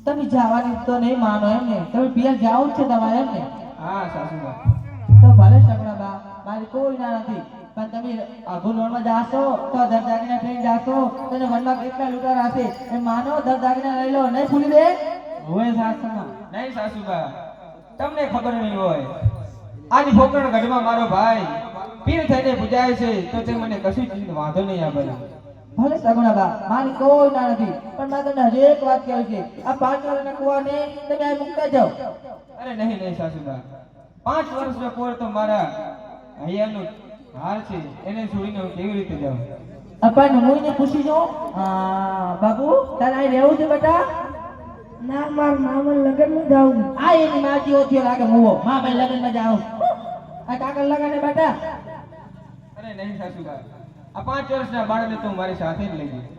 તમે જવાની તો નહીં માનો એમ ને, તમે પિયર જાવ છે તમારે એમ ને? હા સાસુબા. તો ભલે સગડા બા, મારી કોઈ ના નથી, પણ તમે આઘું લોનમાં જાશો તો દર દાગીના ટ્રેન જાશો તો મનમાં કેટલા લૂંટાર હશે એ માનો, દર દાગીના લઈ લો, નહીં ભૂલી દે. હોય સાસુબા. નહીં સાસુબા, તમને ખબર નહીં હોય, આજ ફોકણ ગઢમાં મારો ભાઈ પીર થઈને પૂજાય છે તો તે મને કશું ચીજ વાંધો નહીં આવે. ભલે સગુણા બા, મારી કોઈ ના નથી, પણ મારે તમને હરેક વાત કહેવી છે, આ 5 વર્ષના કુવાને તમે આ મૂકતા જાઓ. અરે નહીં નહીં સાસુબા, 5 વર્ષનો કોર તો મારા હૈયાનું હાર છે, એને છોડીને હું કેવી રીતે જાઉં? અપન મુઈને પૂછી જો. બાબુ તારે અહીં રહેવું છે બેટા? ના માર મામા લગનમાં જાઉં. આ એની માજી ઓથી લાગે મુવો, માં ભાઈ લગનમાં જાઉં. આ કાકા લગાને બેટા. અરે નહીં સાસુબા, આ 5 વર્ષના બાળકને તો મારી સાથે જ લઈ જઈશ.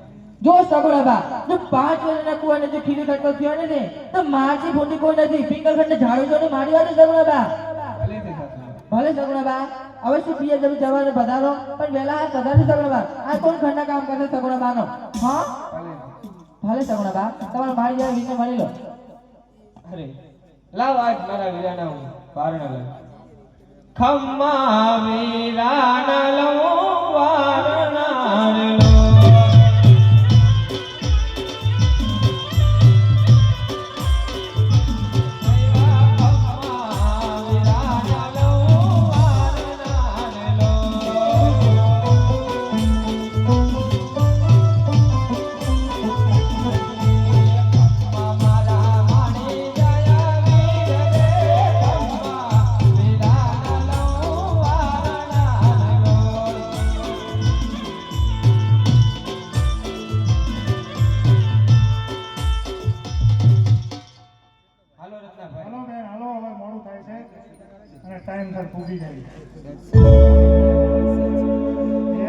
જો સગુણા બા, જો 5 વર્ષના કુવાને જો ખીલી કટકો થયો ને તો માજી ફોટી કોઈ નથી, પિંગલ ખંડને ઝાડુ જોને મારી વાત સગુણા બા. ભલે છે સાસુબા. ભલે સગુણા બા, હવે શું પિયર તમે જવાને બધાનો, પણ વેલા આ બધાને સગુણા બા, આ કોણ ખંડના કામ કરશે સગુણા બાનો? હા ભલે. ભલે સગુણા બા, તમારા મારી જેવા વીને મળી લો. અરે લાવ આજ મારા વીરાના હું વારણા લઉં. ખમ્મા વીરાના લઉં વારણા લઉં. હાલો બેન, હાલો, હવે મોડું થાય છે અને ટાઈમ સર પૂગી જાય. એ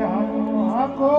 હાકો